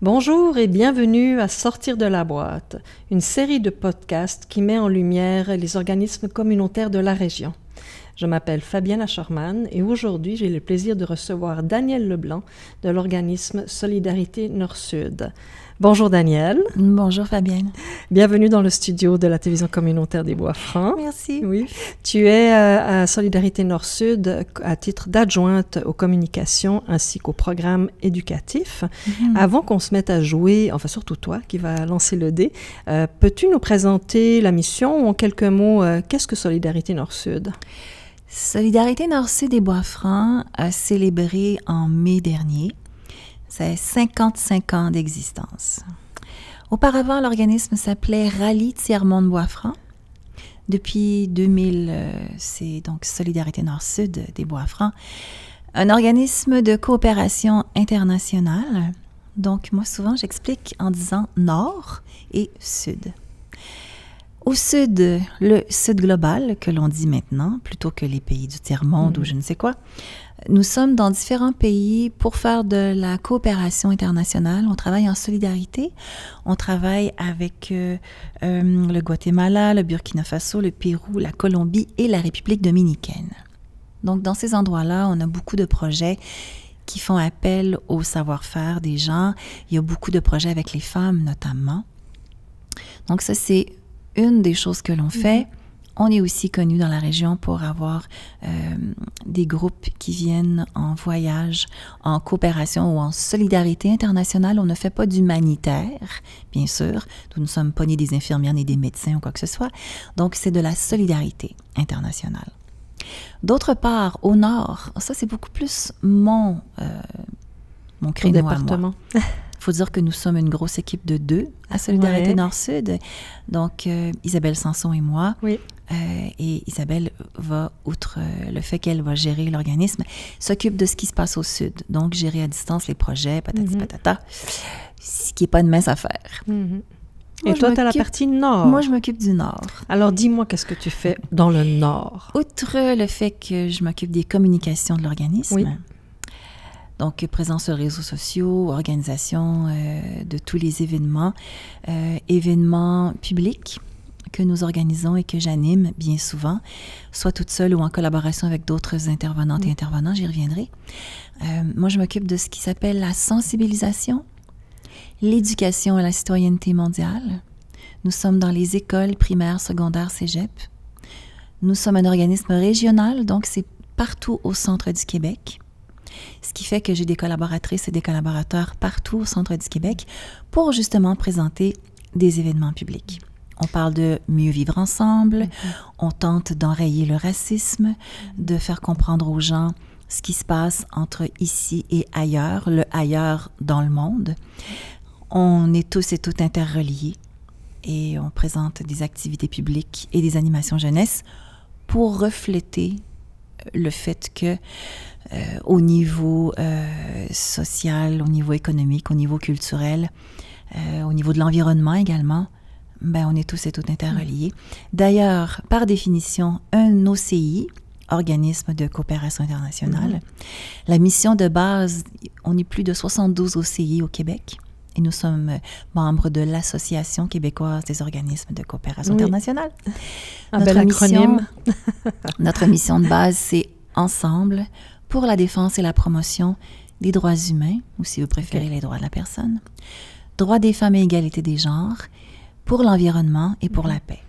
Bonjour et bienvenue à Sortir de la boîte, une série de podcasts qui met en lumière les organismes communautaires de la région. Je m'appelle Fabienne Ascherman et aujourd'hui j'ai le plaisir de recevoir Danielle Leblanc de l'organisme Solidarité Nord-Sud. Bonjour Danielle. Bonjour Fabienne. Bienvenue dans le studio de la télévision communautaire des Bois-Francs. Merci. Oui. Tu es à Solidarité Nord-Sud à titre d'adjointe aux communications ainsi qu'aux programmes éducatifs. Avant qu'on se mette à jouer, enfin surtout toi qui vas lancer le dé, peux-tu nous présenter la mission ou en quelques mots, qu'est-ce que Solidarité Nord-Sud? Solidarité Nord-Sud des Bois-Francs a célébré en mai dernier ses 55 ans d'existence. Auparavant, l'organisme s'appelait Rallye Tiers-Monde Bois-Francs. Depuis 2000, c'est donc Solidarité Nord-Sud des Bois-Francs, un organisme de coopération internationale. Donc, moi, souvent, j'explique en disant Nord et Sud. Au Sud, le Sud global, que l'on dit maintenant, plutôt que les pays du tiers-monde ou je ne sais quoi, nous sommes dans différents pays pour faire de la coopération internationale. On travaille en solidarité. On travaille avec le Guatemala, le Burkina Faso, le Pérou, la Colombie et la République dominicaine. Donc, dans ces endroits-là, on a beaucoup de projets qui font appel au savoir-faire des gens. Il y a beaucoup de projets avec les femmes, notamment. Donc, ça, c'est une des choses que l'on fait. On est aussi connu dans la région pour avoir des groupes qui viennent en voyage, en coopération ou en solidarité internationale. On ne fait pas d'humanitaire, bien sûr. Nous ne sommes pas ni des infirmières ni des médecins ou quoi que ce soit. Donc, c'est de la solidarité internationale. D'autre part, au nord, ça c'est beaucoup plus mon créneau département. À moi. Il faut dire que nous sommes une grosse équipe de 2 à Solidarité Nord-Sud. Donc, Isabelle Sanson et moi. Oui. Et Isabelle va, outre le fait qu'elle va gérer l'organisme, s'occupe de ce qui se passe au Sud. Donc, gérer à distance les projets, patati patata, ce qui n'est pas une mince affaire. Et toi, tu as la partie nord. Moi, je m'occupe du nord. Alors, dis-moi, qu'est-ce que tu fais dans le nord? Outre le fait que je m'occupe des communications de l'organisme, oui. Donc, présence sur les réseaux sociaux, organisation de tous les événements, événements publics que nous organisons et que j'anime bien souvent, soit toute seule ou en collaboration avec d'autres intervenantes et intervenants, j'y reviendrai. Moi, je m'occupe de ce qui s'appelle la sensibilisation, l'éducation à la citoyenneté mondiale. Nous sommes dans les écoles primaires, secondaires, cégep. Nous sommes un organisme régional, donc c'est partout au centre du Québec. Ce qui fait que j'ai des collaboratrices et des collaborateurs partout au centre du Québec pour justement présenter des événements publics. On parle de mieux vivre ensemble, on tente d'enrayer le racisme, de faire comprendre aux gens ce qui se passe entre ici et ailleurs, le ailleurs dans le monde. On est tous et toutes interreliés et on présente des activités publiques et des animations jeunesse pour refléter le fait que au niveau social, au niveau économique, au niveau culturel, au niveau de l'environnement également, ben, on est tous et toutes interreliés. D'ailleurs, par définition, un OCI, organisme de coopération internationale, la mission de base, on est plus de 72 OCI au Québec et nous sommes membres de l'Association québécoise des organismes de coopération internationale. Un bel acronyme. Notre mission de base, c'est Ensemble pour la défense et la promotion des droits humains, ou si vous préférez les droits de la personne, droits des femmes et égalité des genres, pour l'environnement et pour la paix.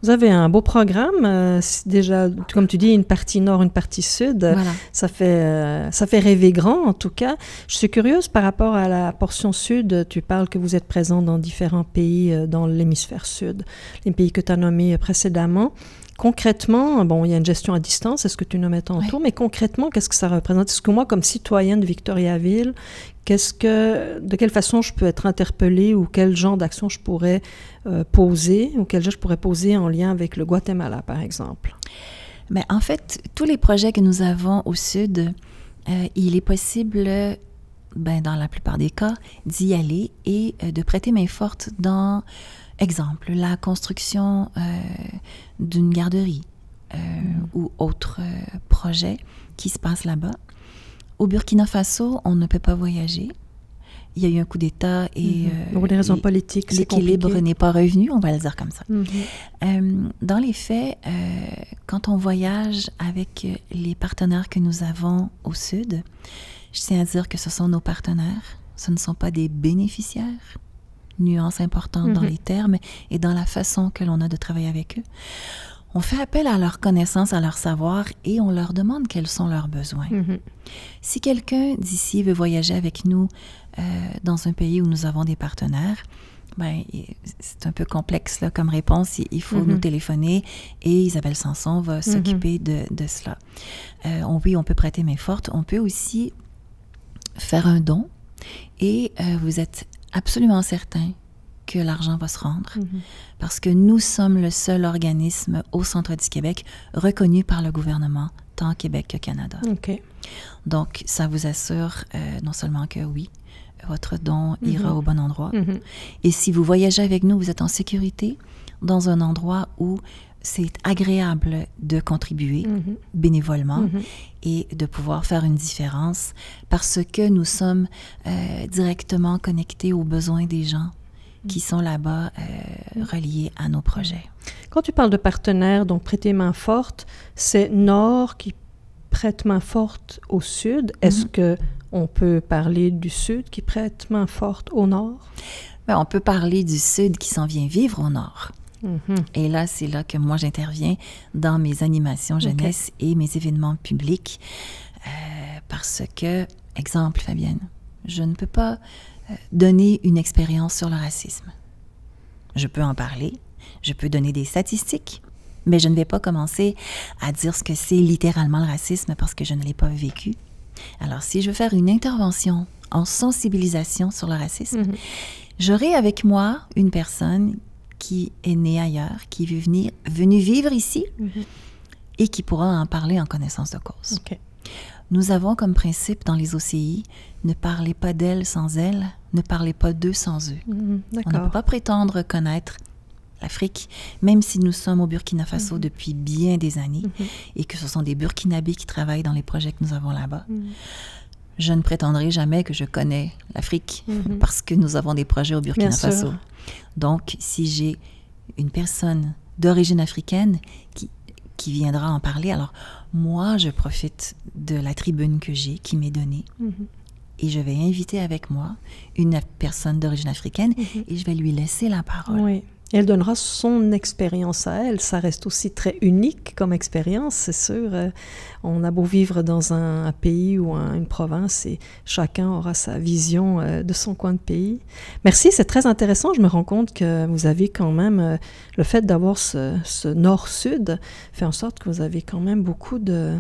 Vous avez un beau programme, déjà, comme tu dis, une partie nord, une partie sud. Voilà. Ça fait rêver grand, en tout cas. Je suis curieuse par rapport à la portion sud. Tu parles que vous êtes présent dans différents pays dans l'hémisphère sud, les pays que tu as nommés précédemment. Concrètement, bon, il y a une gestion à distance, c'est ce que tu nommais tantôt, mais concrètement, qu'est-ce que ça représente? Est-ce que moi, comme citoyenne de Victoriaville, de quelle façon je peux être interpellée ou quel genre d'action je pourrais poser ou quel geste je pourrais poser en lien avec le Guatemala, par exemple? Mais en fait, tous les projets que nous avons au Sud, il est possible, dans la plupart des cas, d'y aller et de prêter main forte dans, exemple, la construction d'une garderie ou autre projet qui se passe là-bas. Au Burkina Faso, on ne peut pas voyager. il y a eu un coup d'État et pour des raisons politiques, l'équilibre n'est pas revenu, on va le dire comme ça. Dans les faits, quand on voyage avec les partenaires que nous avons au Sud, je tiens à dire que ce sont nos partenaires, ce ne sont pas des bénéficiaires. Nuance importante dans les termes et dans la façon que l'on a de travailler avec eux. On fait appel à leur connaissance, à leur savoir et on leur demande quels sont leurs besoins. Si quelqu'un d'ici veut voyager avec nous dans un pays où nous avons des partenaires, ben, c'est un peu complexe là, comme réponse. Il faut nous téléphoner et Isabelle Sanson va s'occuper de cela. Oui, on peut prêter main forte. On peut aussi faire un don et vous êtes absolument certain que l'argent va se rendre parce que nous sommes le seul organisme au centre du Québec reconnu par le gouvernement, tant au Québec que Canada. Donc, ça vous assure non seulement que oui, votre don ira au bon endroit. Et si vous voyagez avec nous, vous êtes en sécurité dans un endroit où c'est agréable de contribuer bénévolement et de pouvoir faire une différence parce que nous sommes directement connectés aux besoins des gens qui sont là-bas reliés à nos projets. Quand tu parles de partenaires, donc prêter main forte, c'est Nord qui prête main forte au Sud. Est-ce qu'on peut parler du Sud qui prête main forte au Nord? Bien, on peut parler du Sud qui s'en vient vivre au Nord. Et là, c'est là que moi, j'interviens dans mes animations jeunesse et mes événements publics parce que, exemple, Fabienne, je ne peux pas donner une expérience sur le racisme. Je peux en parler, je peux donner des statistiques, mais je ne vais pas commencer à dire ce que c'est littéralement le racisme parce que je ne l'ai pas vécu. Alors, si je veux faire une intervention en sensibilisation sur le racisme, j'aurai avec moi une personne qui est née ailleurs, qui est venue vivre ici et qui pourra en parler en connaissance de cause. Nous avons comme principe dans les OCI, ne parlez pas d'elle sans elle, ne parlez pas d'eux sans eux. On ne peut pas prétendre connaître l'Afrique, même si nous sommes au Burkina Faso depuis bien des années et que ce sont des Burkinabés qui travaillent dans les projets que nous avons là-bas. Je ne prétendrai jamais que je connais l'Afrique parce que nous avons des projets au Burkina Faso. Donc, si j'ai une personne d'origine africaine qui viendra en parler, alors moi, je profite de la tribune que j'ai, qui m'est donnée, et je vais inviter avec moi une personne d'origine africaine et je vais lui laisser la parole. Oui. Elle donnera son expérience à elle. Ça reste aussi très unique comme expérience, c'est sûr. On a beau vivre dans un pays ou une province et chacun aura sa vision de son coin de pays. Merci, c'est très intéressant. Je me rends compte que vous avez quand même, le fait d'avoir ce nord-sud fait en sorte que vous avez quand même beaucoup de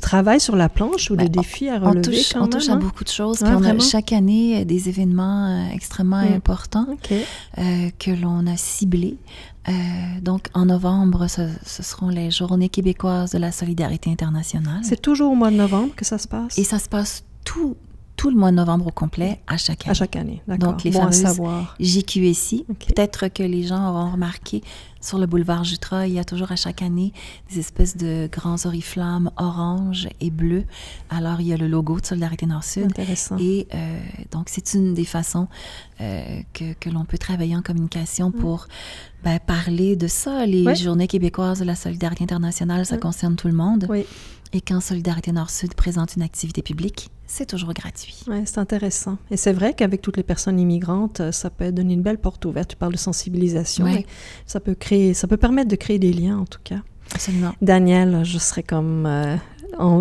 travail sur la planche ou de défis à relever. On touche à beaucoup de choses. Puis on a chaque année des événements extrêmement importants que l'on a ciblés. Donc, en novembre, ce seront les Journées québécoises de la solidarité internationale. C'est toujours au mois de novembre que ça se passe? Et ça se passe tout le mois de novembre au complet, à chaque année. À chaque année, d'accord. Donc, les fameuses JQSI. Peut-être que les gens auront remarqué, sur le boulevard Jutra, il y a toujours à chaque année des espèces de grands oriflammes orange et bleu. Alors, il y a le logo de Solidarité Nord-Sud. Intéressant. Et donc, c'est une des façons que l'on peut travailler en communication pour parler de ça. Les Journées québécoises de la solidarité internationale, ça concerne tout le monde. Oui. Et quand Solidarité Nord-Sud présente une activité publique, c'est toujours gratuit. Oui, c'est intéressant. Et c'est vrai qu'avec toutes les personnes immigrantes, ça peut donner une belle porte ouverte. Tu parles de sensibilisation. Oui. Ça peut permettre de créer des liens, en tout cas. Absolument. Danielle, je serais comme...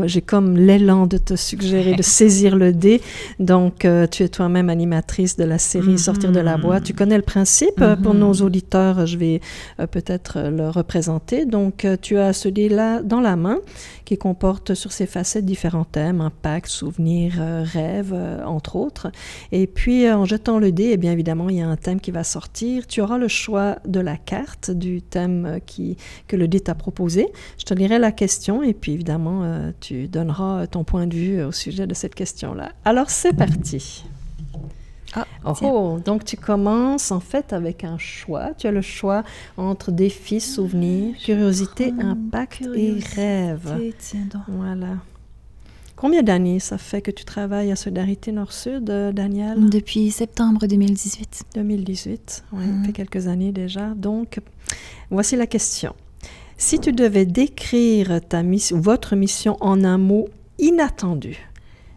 j'ai comme l'élan de te suggérer de saisir le dé. Donc, tu es toi-même animatrice de la série Sortir de la boîte. Tu connais le principe. Pour nos auditeurs, je vais peut-être le représenter. Donc, tu as ce dé-là dans la main qui comporte sur ses facettes différents thèmes, impact, souvenir, rêve, entre autres. Et puis, en jetant le dé, bien évidemment, il y a un thème qui va sortir. Tu auras le choix de la carte, du thème que le dé t'a proposé. Je te lirai la question et puis, évidemment, tu donneras ton point de vue au sujet de cette question-là. Alors, c'est parti. Donc tu commences en fait avec un choix. Tu as le choix entre défi, souvenir, curiosité, impact et rêve. Tiens donc. Voilà. Combien d'années ça fait que tu travailles à Solidarité Nord-Sud, Danielle? Depuis septembre 2018. 2018, oui, ça fait quelques années déjà. Donc, voici la question. Si tu devais décrire votre mission en un mot inattendu,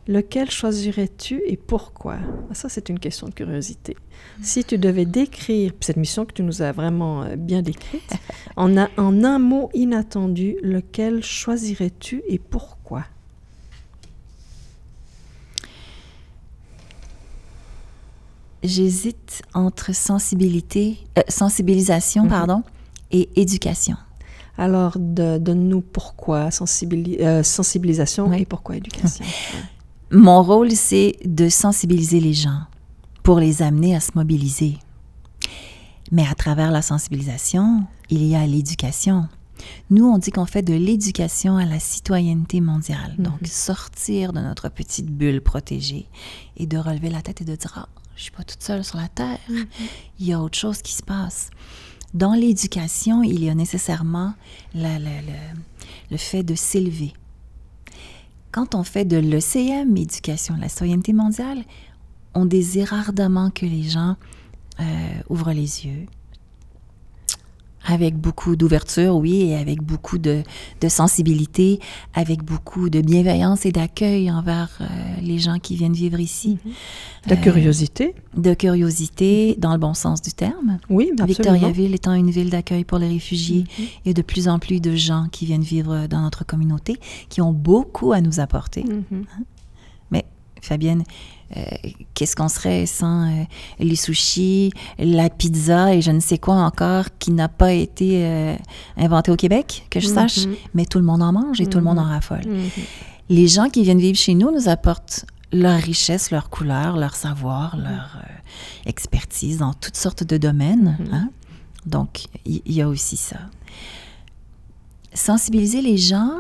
lequel choisirais-tu et pourquoi? Ça, c'est une question de curiosité. Si tu devais décrire cette mission que tu nous as vraiment bien décrite, en un mot inattendu, lequel choisirais-tu et pourquoi? J'hésite entre sensibilisation, et éducation. Alors, donne-nous pourquoi sensibilisation et pourquoi éducation. Mon rôle, c'est de sensibiliser les gens pour les amener à se mobiliser. Mais à travers la sensibilisation, il y a l'éducation. Nous, on dit qu'on fait de l'éducation à la citoyenneté mondiale. Donc, sortir de notre petite bulle protégée et de relever la tête et de dire « Ah, je ne suis pas toute seule sur la Terre. Il y a autre chose qui se passe. » Dans l'éducation, il y a nécessairement le fait de s'élever. Quand on fait de l'ECM, éducation, la citoyenneté mondiale, on désire ardemment que les gens ouvrent les yeux, avec beaucoup d'ouverture, oui, et avec beaucoup de sensibilité, avec beaucoup de bienveillance et d'accueil envers les gens qui viennent vivre ici. De curiosité. De curiosité, dans le bon sens du terme. Oui, absolument. Victoriaville étant une ville d'accueil pour les réfugiés, il y a de plus en plus de gens qui viennent vivre dans notre communauté, qui ont beaucoup à nous apporter. Mais, Fabienne, qu'est-ce qu'on serait sans les sushis, la pizza et je ne sais quoi encore qui n'a pas été inventé au Québec, que je sache, mais tout le monde en mange et tout le monde en raffole. Les gens qui viennent vivre chez nous nous apportent leur richesse, leur couleur, leur savoir, leur expertise dans toutes sortes de domaines. Donc, il y a aussi ça. Sensibiliser les gens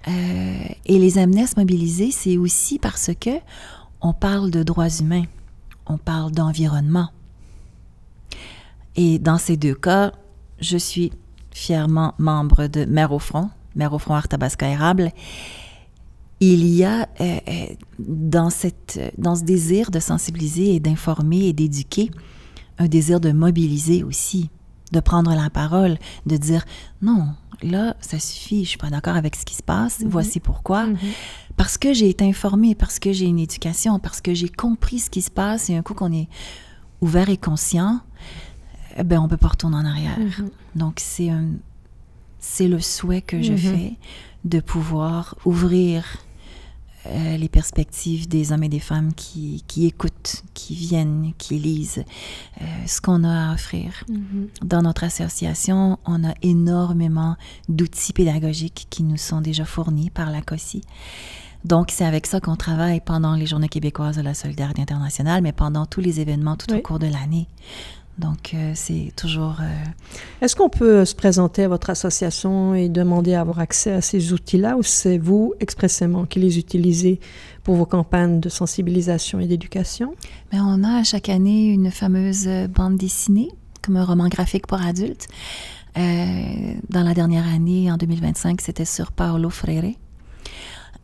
et les amener à se mobiliser, c'est aussi parce que on parle de droits humains, on parle d'environnement. Et dans ces deux cas, je suis fièrement membre de Mères au front Arthabasca Érable. Il y a dans ce désir de sensibiliser et d'informer et d'éduquer, un désir de mobiliser aussi, de prendre la parole, de dire non, là, ça suffit, je ne suis pas d'accord avec ce qui se passe, voici pourquoi. Parce que j'ai été informée, parce que j'ai une éducation, parce que j'ai compris ce qui se passe, et un coup qu'on est ouvert et conscient, ben on ne peut pas retourner en arrière. Donc, c'est le souhait que je fais, de pouvoir ouvrir les perspectives des hommes et des femmes qui écoutent, qui viennent, qui lisent ce qu'on a à offrir. Dans notre association, on a énormément d'outils pédagogiques qui nous sont déjà fournis par la COSI. Donc, c'est avec ça qu'on travaille pendant les Journées québécoises de la solidarité internationale, mais pendant tous les événements tout au cours de l'année. Donc, c'est toujours... Est-ce qu'on peut se présenter à votre association et demander à avoir accès à ces outils-là, ou c'est vous expressément qui les utilisez pour vos campagnes de sensibilisation et d'éducation? Mais on a chaque année une fameuse bande dessinée, comme un roman graphique pour adultes. Dans la dernière année, en 2025, c'était sur Paulo Freire.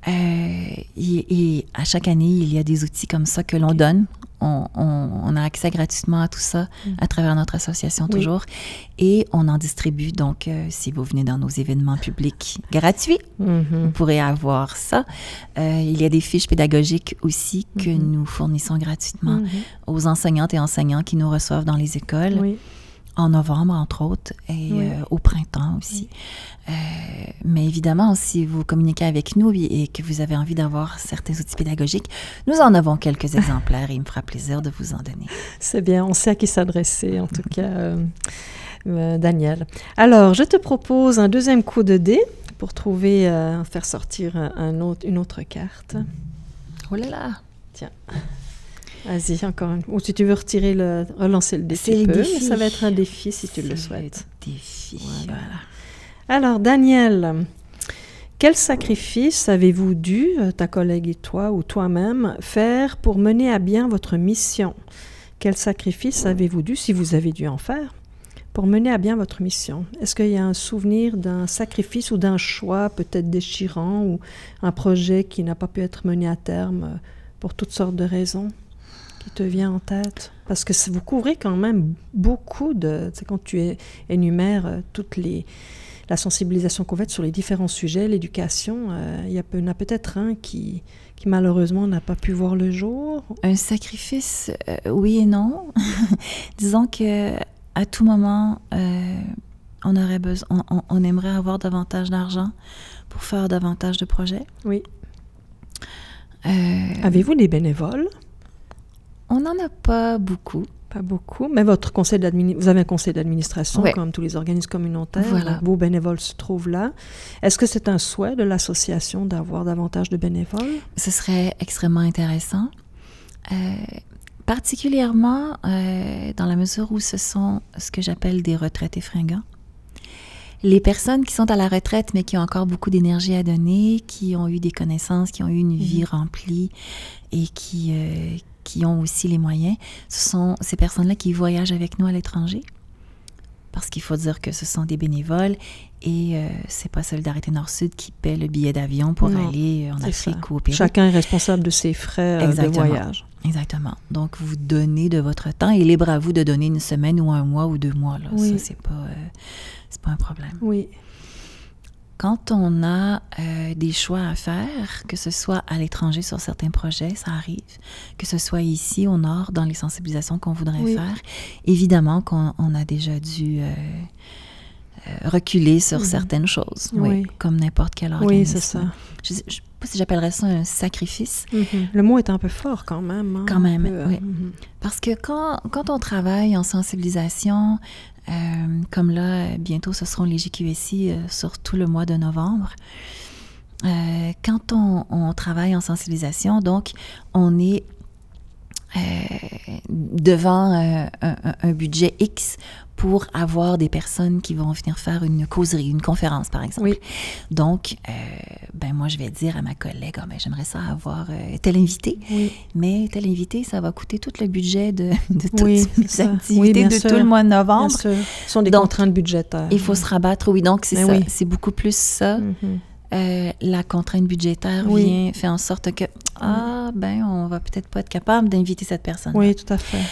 Et à chaque année, il y a des outils comme ça que l'on donne. On a accès gratuitement à tout ça à travers notre association toujours. Et on en distribue. Donc, si vous venez dans nos événements publics gratuits, vous pourrez avoir ça. Il y a des fiches pédagogiques aussi que nous fournissons gratuitement aux enseignantes et enseignants qui nous reçoivent dans les écoles. En novembre, entre autres, et au printemps aussi. Mais évidemment, si vous communiquez avec nous et que vous avez envie d'avoir certains outils pédagogiques, nous en avons quelques exemplaires et il me fera plaisir de vous en donner. C'est bien, on sait à qui s'adresser, en tout cas, Danielle. Alors, je te propose un deuxième coup de dé pour trouver, faire sortir une autre carte. Oh là là! Tiens. Vas-y, encore une. Ou si tu veux relancer le défi, c'est le défi. Mais ça va être un défi si tu le souhaites. Défi. Voilà. Alors, Danielle, quel sacrifice avez-vous dû, ta collègue et toi, ou toi-même, faire pour mener à bien votre mission? Quel sacrifice avez-vous dû, si vous avez dû en faire, pour mener à bien votre mission, est-ce qu'il y a un souvenir d'un sacrifice ou d'un choix peut-être déchirant ou un projet qui n'a pas pu être mené à terme pour toutes sortes de raisons qui te vient en tête? Parce que vous couvrez quand même beaucoup de... Tu sais, quand tu énumères la sensibilisation qu'on fait sur les différents sujets, l'éducation, il y en a peut-être un qui malheureusement n'a pas pu voir le jour. Un sacrifice, oui et non. Disons que à tout moment, on aimerait avoir davantage d'argent pour faire davantage de projets. Oui. Avez-vous des bénévoles? On n'en a pas beaucoup. Pas beaucoup, mais vous avez un conseil d'administration, oui, comme tous les organismes communautaires. Voilà. Vos bénévoles se trouvent là. Est-ce que c'est un souhait de l'association d'avoir davantage de bénévoles? Ce serait extrêmement intéressant. Particulièrement dans la mesure où ce sont ce que j'appelle des retraités fringants. Les personnes qui sont à la retraite, mais qui ont encore beaucoup d'énergie à donner, qui ont eu des connaissances, qui ont eu une vie remplie et qui ont aussi les moyens, ce sont ces personnes-là qui voyagent avec nous à l'étranger. Parce qu'il faut dire que ce sont des bénévoles et c'est pas Solidarité Nord-Sud qui paie le billet d'avion pour aller en Afrique ou au Pérou. Chacun est responsable de ses frais de voyage. Exactement. Donc, vous donnez de votre temps et libre à vous de donner une semaine ou un mois ou 2 mois. Là. Oui. Ça, c'est pas un problème. Oui. Quand on a des choix à faire, que ce soit à l'étranger sur certains projets, ça arrive, que ce soit ici au Nord dans les sensibilisations qu'on voudrait faire, évidemment qu'on a déjà dû reculer sur certaines choses, comme n'importe quel organisme. Oui, c'est ça. Je ne sais pas si j'appellerais ça un sacrifice. Le mot est un peu fort quand même. Hein, quand même, oui. Parce que quand on travaille en sensibilisation, comme là, bientôt, ce seront les JQSI sur tout le mois de novembre. Quand on travaille en sensibilisation, donc, on est devant un budget X pour avoir des personnes qui vont venir faire une causerie, une conférence, par exemple. Oui. Donc, moi, je vais dire à ma collègue, j'aimerais ça avoir tel invité, mais tel invité, ça va coûter tout le budget de toutes les activités de tout le mois de novembre. Bien sûr. Ce sont des contraintes budgétaires. Il faut se rabattre, donc c'est ça. C'est beaucoup plus ça. La contrainte budgétaire fait en sorte que, on va peut-être pas être capable d'inviter cette personne. Oui, tout à fait.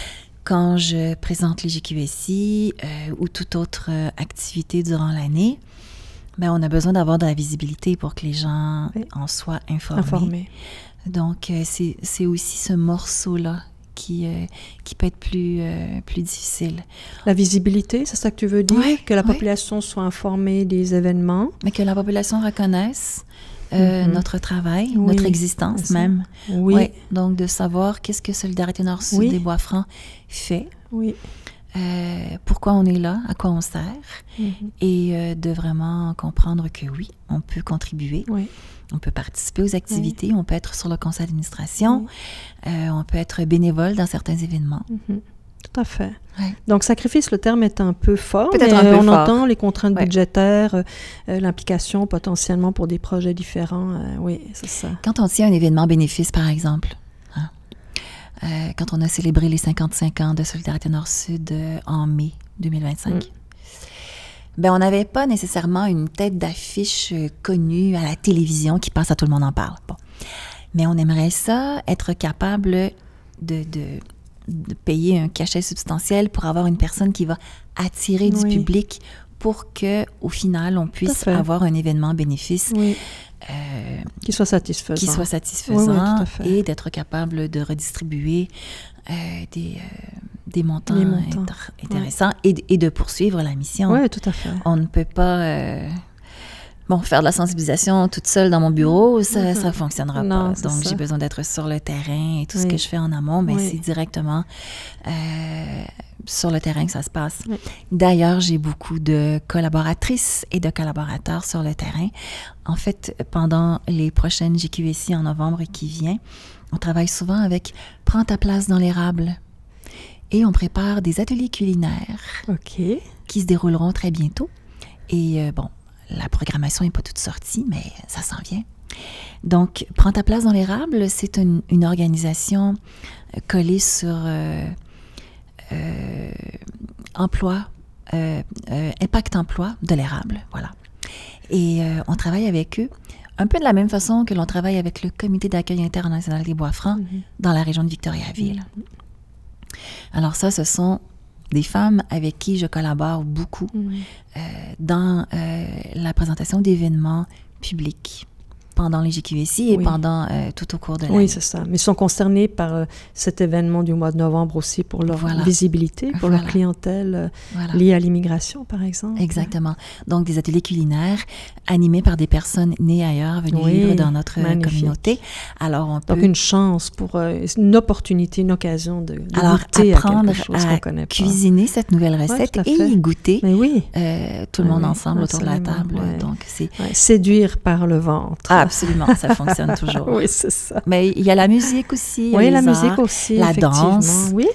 Quand je présente les JQSI ou toute autre activité durant l'année, on a besoin d'avoir de la visibilité pour que les gens en soient informés. Donc, c'est aussi ce morceau-là qui peut être plus difficile. La visibilité, c'est ça que tu veux dire? Que la population soit informée des événements? Mais que la population reconnaisse notre travail, notre existence même. Oui. Donc, de savoir qu'est-ce que Solidarité Nord-Sud des Bois-Francs fait. Oui. Pourquoi on est là, à quoi on sert, et de vraiment comprendre que oui, on peut contribuer. On peut participer aux activités, on peut être sur le conseil d'administration, on peut être bénévole dans certains événements. Tout à fait. Donc, sacrifice, le terme est un peu fort, peut-être mais un peu on fort. Entend les contraintes budgétaires, l'implication potentiellement pour des projets différents. Oui, c'est ça. Quand on tient un événement bénéfice, par exemple, quand on a célébré les 55 ans de Solidarité Nord-Sud en mai 2025, on n'avait pas nécessairement une tête d'affiche connue à la télévision qui passe à tout le monde en parle. Bon. Mais on aimerait ça, être capable de payer un cachet substantiel pour avoir une personne qui va attirer du public pour qu'au final, on puisse avoir un événement bénéfice qui soit satisfaisant. Qui soit satisfaisant et d'être capable de redistribuer des montants intéressants et de poursuivre la mission. Oui, tout à fait. On ne peut pas... faire de la sensibilisation toute seule dans mon bureau, ça ne fonctionnera pas. Donc, j'ai besoin d'être sur le terrain et tout ce que je fais en amont, mais c'est directement sur le terrain que ça se passe. D'ailleurs, j'ai beaucoup de collaboratrices et de collaborateurs sur le terrain. En fait, pendant les prochaines JQSI en novembre qui vient, on travaille souvent avec « Prends ta place dans l'érable ». Et on prépare des ateliers culinaires qui se dérouleront très bientôt. Et la programmation n'est pas toute sortie, mais ça s'en vient. Donc, Prends ta place dans l'érable, c'est une organisation collée sur emploi Impact Emploi de l'érable, voilà. Et on travaille avec eux un peu de la même façon que l'on travaille avec le Comité d'accueil international des bois francs dans la région de Victoriaville. Alors ça, ce sont des femmes avec qui je collabore beaucoup dans la présentation d'événements publics pendant les GQSI et pendant tout au cours de l'année. Oui, c'est ça. Mais ils sont concernés par cet événement du mois de novembre aussi pour leur visibilité, pour leur clientèle liée à l'immigration, par exemple. Exactement. Donc, des ateliers culinaires animés par des personnes nées ailleurs, venues vivre dans notre communauté. Alors, on peut... Donc, une chance pour une opportunité, une occasion de goûter apprendre à quelque chose qu'on connaît pas. Cuisiner cette nouvelle recette et y goûter. Mais oui. Tout le monde ensemble autour de la table. Donc, c'est... séduire par le ventre. Absolument, ça fonctionne toujours. Oui, c'est ça. Mais il y a la musique aussi. Oui, la musique aussi, la danse. Oui,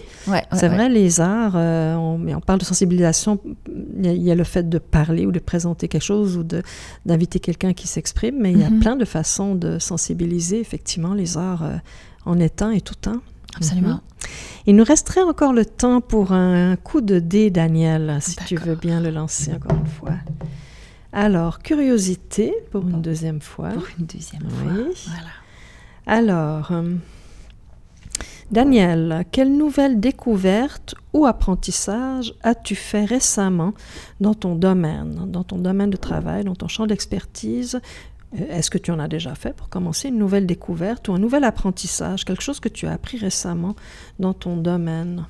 c'est vrai, les arts, on parle de sensibilisation, il y a le fait de parler ou de présenter quelque chose ou d'inviter quelqu'un qui s'exprime, mais il y a plein de façons de sensibiliser, effectivement, les arts en étant et tout temps. Absolument. Il nous resterait encore le temps pour un coup de dé, Danielle, si tu veux bien le lancer encore une fois. Alors, curiosité pour une deuxième fois. Pour une deuxième fois, voilà. Alors, Danielle, quelle nouvelle découverte ou apprentissage as-tu fait récemment dans ton domaine de travail, dans ton champ d'expertise? Est-ce que tu en as déjà fait pour commencer une nouvelle découverte ou un nouvel apprentissage, quelque chose que tu as appris récemment dans ton domaine?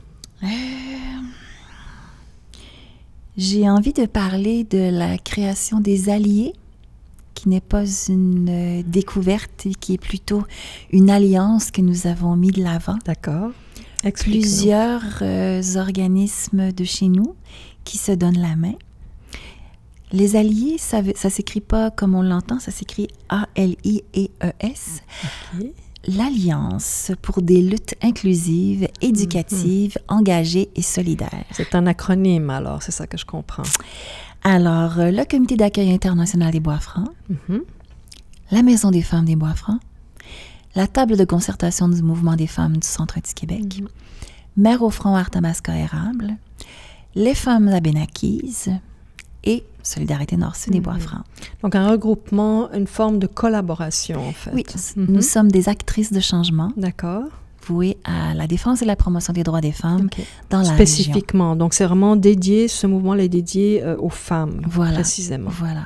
J'ai envie de parler de la création des alliés, qui n'est pas une découverte, qui est plutôt une alliance que nous avons mis de l'avant. D'accord. Plusieurs organismes de chez nous qui se donnent la main. Les alliés, ça s'écrit pas comme on l'entend, ça s'écrit A-L-I-E-E-S. Okay. L'Alliance pour des luttes inclusives, éducatives, engagées et solidaires. C'est un acronyme, alors, c'est ça que je comprends. Alors, le Comité d'accueil international des bois francs, la Maison des femmes des bois francs, la table de concertation du mouvement des femmes du centre du Québec, Mère au front Arthabasca érable, les femmes abénaquises et Solidarité Nord-Sud des bois francs. Donc, un regroupement, une forme de collaboration, en fait. Oui, nous sommes des actrices de changement. D'accord. Vouées à la défense et la promotion des droits des femmes dans la spécifiquement. Région. Donc, c'est vraiment dédié, ce mouvement est dédié aux femmes, précisément. Voilà.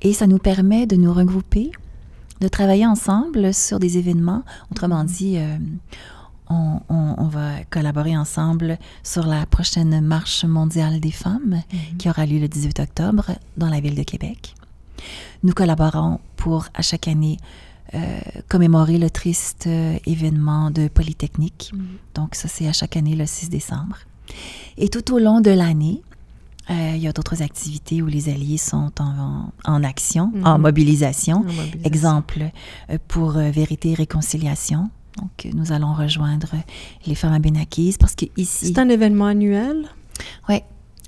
Et ça nous permet de nous regrouper, de travailler ensemble sur des événements. Autrement dit, on va collaborer ensemble sur la prochaine marche mondiale des femmes qui aura lieu le 18 octobre dans la ville de Québec. Nous collaborons pour, à chaque année, commémorer le triste événement de Polytechnique. Donc ça, c'est à chaque année le 6 décembre. Et tout au long de l'année, il y a d'autres activités où les alliés sont en action, en mobilisation. Exemple, pour Vérité et Réconciliation. Donc, nous allons rejoindre les femmes abénaquises parce que ici... C'est un événement annuel? Oui.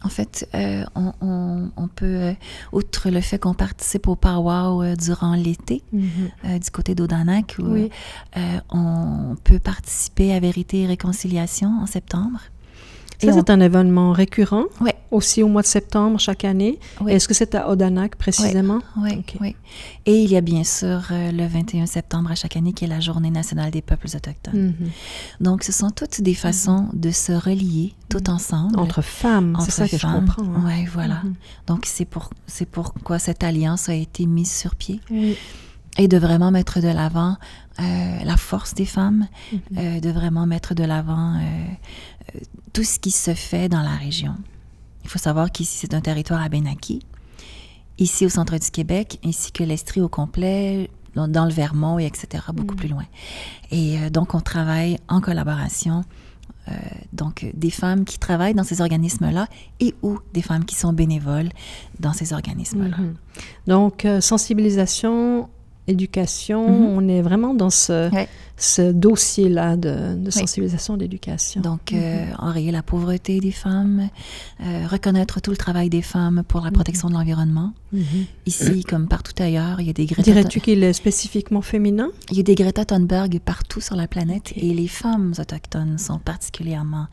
En fait, on peut, outre le fait qu'on participe au powwow durant l'été, du côté d'Odanak, on peut participer à Vérité et Réconciliation en septembre. Ça, c'est un événement récurrent? Oui. Aussi au mois de septembre chaque année? Oui. Est-ce que c'est à Odanak précisément? Oui, oui. Et il y a bien sûr le 21 septembre à chaque année qui est la Journée nationale des peuples autochtones. Donc, ce sont toutes des façons de se relier tout ensemble. Entre femmes, c'est ça que je comprends. Hein? Oui, voilà. Donc, c'est pourquoi cette alliance a été mise sur pied. Et de vraiment mettre de l'avant la force des femmes, de vraiment mettre de l'avant tout ce qui se fait dans la région. Il faut savoir qu'ici, c'est un territoire abénaki, ici au centre du Québec, ainsi que l'Estrie au complet, dans le Vermont, et etc., beaucoup plus loin. Et donc, on travaille en collaboration, donc des femmes qui travaillent dans ces organismes-là et ou des femmes qui sont bénévoles dans ces organismes-là. Donc, sensibilisation éducation, on est vraiment dans ce dossier-là de sensibilisation d'éducation. Donc, enrayer la pauvreté des femmes, reconnaître tout le travail des femmes pour la protection de l'environnement. Ici, comme partout ailleurs, il y a des Greta... Dirais-tu qu'il est spécifiquement féminin? Il y a des Greta Thunberg partout sur la planète et les femmes autochtones sont particulièrement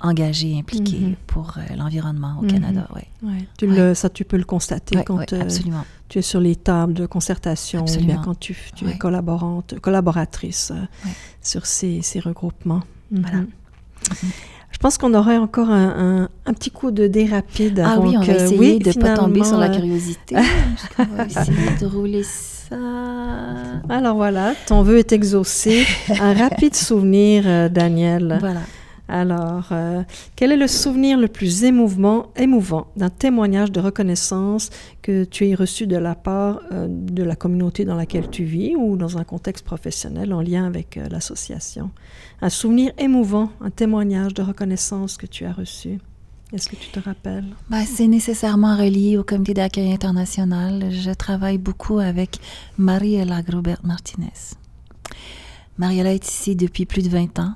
engagées, impliquées pour l'environnement au Canada. Ça, tu peux le constater quand tu es sur les tables de concertation ou bien quand tu es collaboratrice sur ces regroupements. Voilà. Je pense qu'on aurait encore un petit coup de dé rapide. Ah oui, on va essayer de ne pas tomber sur la curiosité. On va essayer de rouler ça. Alors voilà, ton vœu est exaucé. Un rapide souvenir, Danielle. Voilà. Alors, quel est le souvenir le plus émouvant d'un témoignage de reconnaissance que tu aies reçu de la part de la communauté dans laquelle tu vis ou dans un contexte professionnel en lien avec l'association? Un souvenir émouvant, un témoignage de reconnaissance que tu as reçu. Est-ce que tu te rappelles? C'est nécessairement relié au Comité d'accueil international. Je travaille beaucoup avec Mariela Grobert-Martinez. Mariela est ici depuis plus de 20 ans.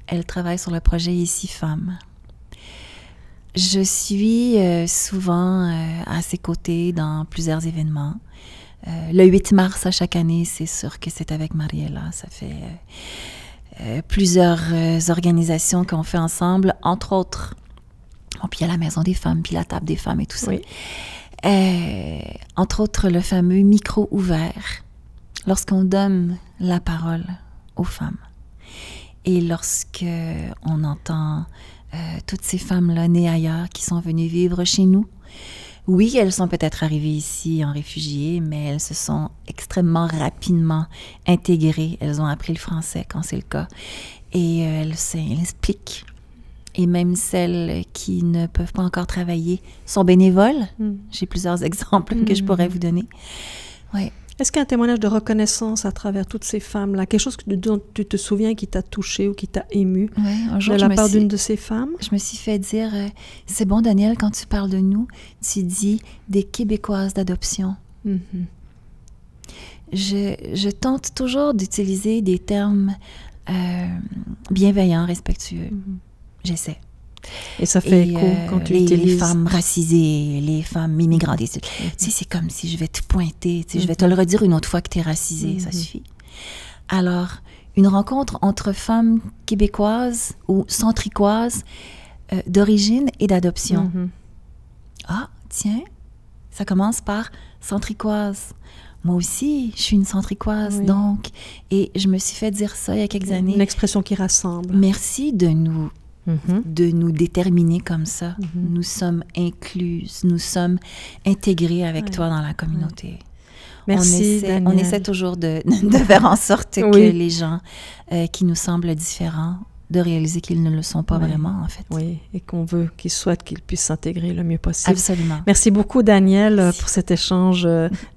Elle travaille sur le projet Ici Femmes. Je suis souvent à ses côtés dans plusieurs événements. Le 8 mars à chaque année, c'est sûr que c'est avec Mariela. Ça fait plusieurs organisations qu'on fait ensemble, entre autres. Puis il y a la Maison des femmes, puis la Table des femmes et tout ça. Entre autres, le fameux micro ouvert, lorsqu'on donne la parole aux femmes. Et lorsque on entend toutes ces femmes-là nées ailleurs qui sont venues vivre chez nous, oui, elles sont peut-être arrivées ici en réfugiés, mais elles se sont extrêmement rapidement intégrées. Elles ont appris le français quand c'est le cas. Et elles expliquent. Et même celles qui ne peuvent pas encore travailler sont bénévoles. J'ai plusieurs exemples que je pourrais vous donner. Oui. Est-ce qu'il y a un témoignage de reconnaissance à travers toutes ces femmes-là? Quelque chose dont tu te souviens qui t'a touché ou qui t'a ému de la part d'une de ces femmes? Je me suis fait dire, c'est bon, Danielle, quand tu parles de nous, tu dis des Québécoises d'adoption. Je tente toujours d'utiliser des termes bienveillants, respectueux. J'essaie. Et ça fait écho quand tu utilises... Les femmes racisées, les femmes immigrantes. Tu sais, c'est comme si je vais te pointer, je vais te le redire une autre fois que tu es racisée, ça suffit. Alors, une rencontre entre femmes québécoises ou centricoises d'origine et d'adoption. Ah, tiens, ça commence par centricoise. Moi aussi, je suis une centricoise, donc. Et je me suis fait dire ça il y a quelques années. Une expression qui rassemble. Merci de nous déterminer comme ça. Nous sommes incluses, nous sommes intégrés avec toi dans la communauté. Merci, on essaie toujours de faire en sorte que les gens qui nous semblent différents, de réaliser qu'ils ne le sont pas vraiment, en fait. Oui, et qu'on veut qu'ils souhaitent qu'ils puissent s'intégrer le mieux possible. Absolument. Merci beaucoup, Danielle, pour cet échange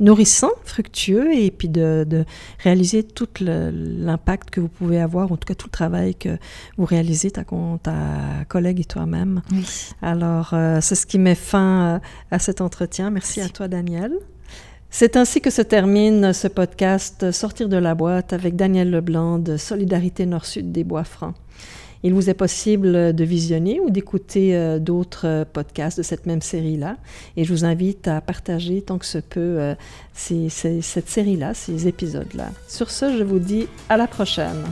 nourrissant, fructueux, et puis de réaliser tout l'impact que vous pouvez avoir, en tout cas tout le travail que vous réalisez, ta collègue et toi-même. Oui. Alors, c'est ce qui met fin à cet entretien. Merci à toi, Danielle. C'est ainsi que se termine ce podcast Sortir de la boîte avec Danielle Leblanc de Solidarité Nord-Sud des Bois-Francs. Il vous est possible de visionner ou d'écouter d'autres podcasts de cette même série-là. Et je vous invite à partager tant que se peut cette série-là, ces épisodes-là. Sur ce, je vous dis à la prochaine.